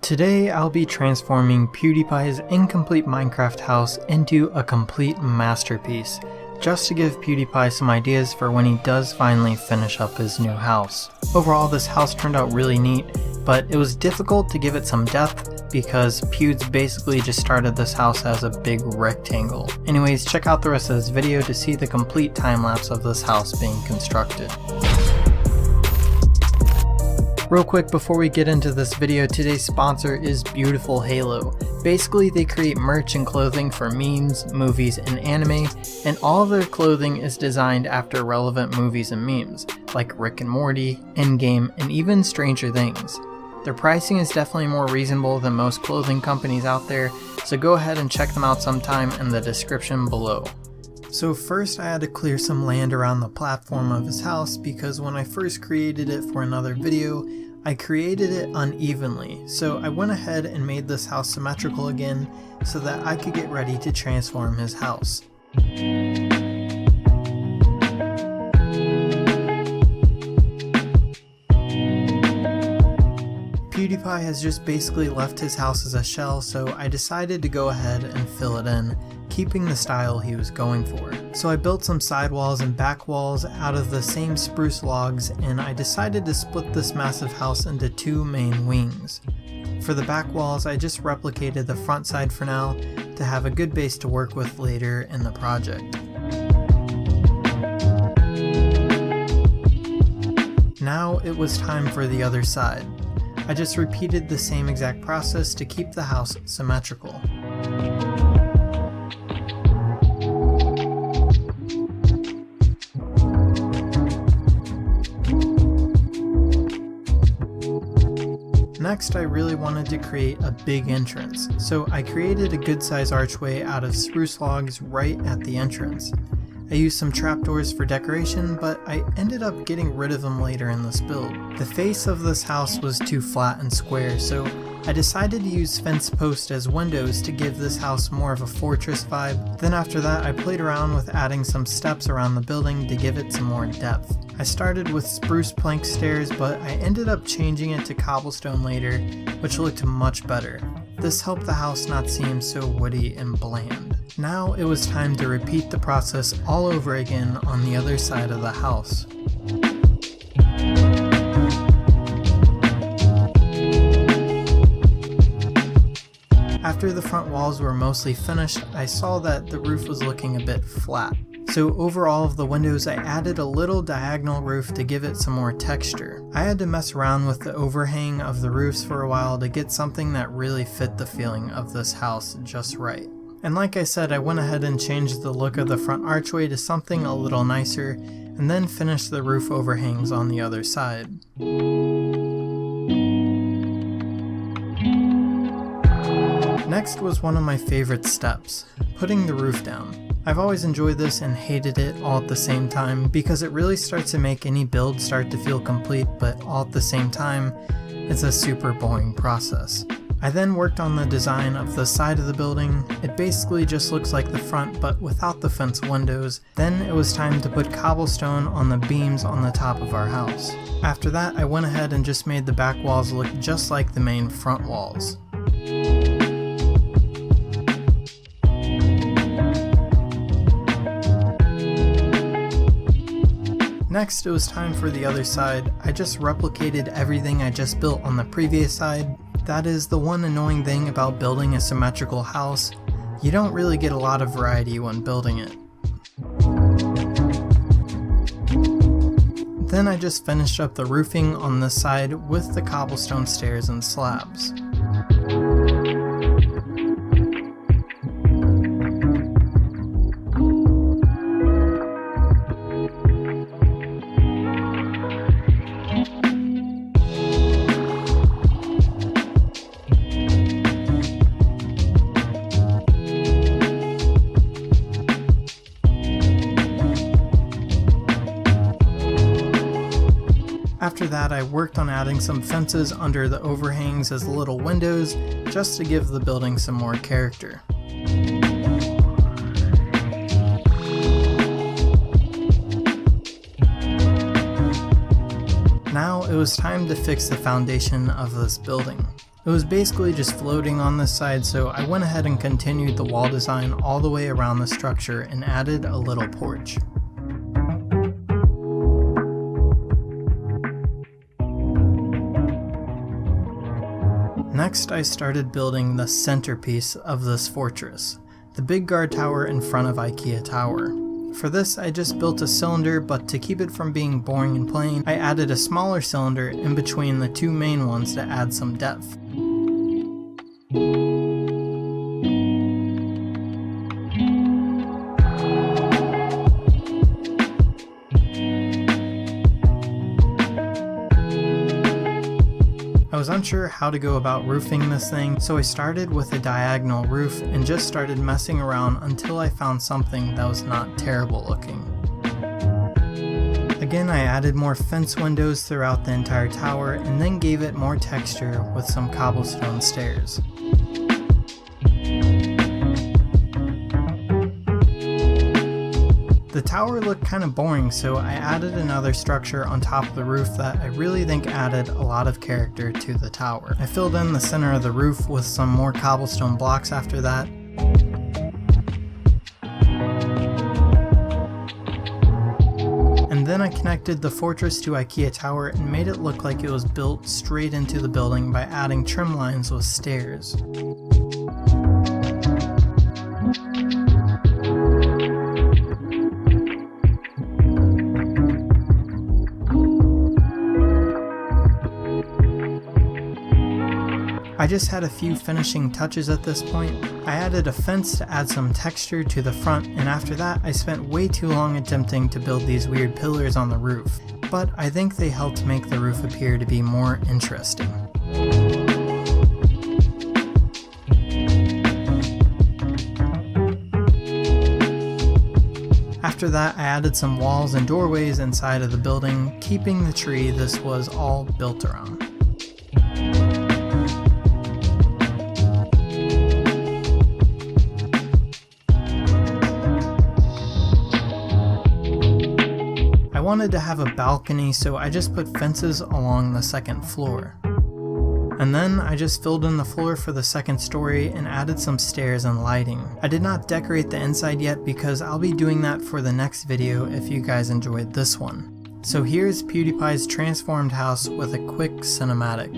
Today I'll be transforming PewDiePie's incomplete Minecraft house into a complete masterpiece, just to give PewDiePie some ideas for when he does finally finish up his new house. Overall, this house turned out really neat, but it was difficult to give it some depth because Pewds basically just started this house as a big rectangle. Anyways, check out the rest of this video to see the complete time-lapse of this house being constructed. Real quick before we get into this video, today's sponsor is Beautiful Halo. Basically, they create merch and clothing for memes, movies, and anime, and all of their clothing is designed after relevant movies and memes, like Rick and Morty, Endgame, and even Stranger Things. Their pricing is definitely more reasonable than most clothing companies out there, so go ahead and check them out sometime in the description below. So first I had to clear some land around the platform of his house because when I first created it for another video, I created it unevenly, so I went ahead and made this house symmetrical again so that I could get ready to transform his house. PewDiePie has just basically left his house as a shell, so I decided to go ahead and fill it in, keeping the style he was going for. So I built some side walls and back walls out of the same spruce logs, and I decided to split this massive house into two main wings. For the back walls, I just replicated the front side for now to have a good base to work with later in the project. Now it was time for the other side. I just repeated the same exact process to keep the house symmetrical. Next, I really wanted to create a big entrance, so I created a good size archway out of spruce logs right at the entrance. I used some trapdoors for decoration, but I ended up getting rid of them later in this build. The face of this house was too flat and square, so I decided to use fence posts as windows to give this house more of a fortress vibe. Then after that, I played around with adding some steps around the building to give it some more depth. I started with spruce plank stairs, but I ended up changing it to cobblestone later, which looked much better. This helped the house not seem so woody and bland. Now it was time to repeat the process all over again on the other side of the house. After the front walls were mostly finished, I saw that the roof was looking a bit flat. So over all of the windows, I added a little diagonal roof to give it some more texture. I had to mess around with the overhang of the roofs for a while to get something that really fit the feeling of this house just right. And like I said, I went ahead and changed the look of the front archway to something a little nicer, and then finished the roof overhangs on the other side. Next was one of my favorite steps, putting the roof down. I've always enjoyed this and hated it all at the same time because it really starts to make any build start to feel complete, but all at the same time, it's a super boring process. I then worked on the design of the side of the building. It basically just looks like the front but without the fence windows. Then it was time to put cobblestone on the beams on the top of our house. After that, I went ahead and just made the back walls look just like the main front walls. Next, it was time for the other side. I just replicated everything I just built on the previous side. That is the one annoying thing about building a symmetrical house. You don't really get a lot of variety when building it. Then I just finished up the roofing on this side with the cobblestone stairs and slabs. After that, I worked on adding some fences under the overhangs as little windows, just to give the building some more character. Now it was time to fix the foundation of this building. It was basically just floating on this side, so I went ahead and continued the wall design all the way around the structure and added a little porch. Next, I started building the centerpiece of this fortress, the big guard tower in front of IKEA Tower. For this, I just built a cylinder, but to keep it from being boring and plain, I added a smaller cylinder in between the two main ones to add some depth. I was unsure how to go about roofing this thing, so I started with a diagonal roof and just started messing around until I found something that was not terrible looking. Again, I added more fence windows throughout the entire tower and then gave it more texture with some cobblestone stairs. The tower looked kind of boring, so I added another structure on top of the roof that I really think added a lot of character to the tower. I filled in the center of the roof with some more cobblestone blocks after that. And then I connected the fortress to IKEA Tower and made it look like it was built straight into the building by adding trim lines with stairs. I just had a few finishing touches at this point. I added a fence to add some texture to the front, and after that I spent way too long attempting to build these weird pillars on the roof, but I think they helped make the roof appear to be more interesting. After that, I added some walls and doorways inside of the building, keeping the tree this was all built around. I wanted to have a balcony, so I just put fences along the second floor. And then I just filled in the floor for the second story and added some stairs and lighting. I did not decorate the inside yet because I'll be doing that for the next video if you guys enjoyed this one. So here's PewDiePie's transformed house with a quick cinematic.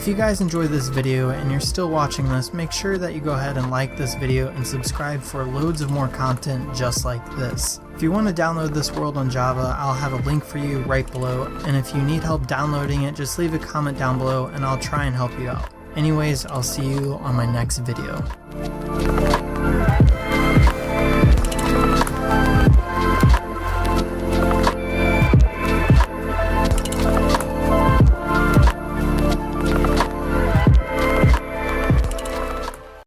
If you guys enjoyed this video and you're still watching this, make sure that you go ahead and like this video and subscribe for loads of more content just like this. If you want to download this world on Java, I'll have a link for you right below, and if you need help downloading it, just leave a comment down below and I'll try and help you out. Anyways, I'll see you on my next video.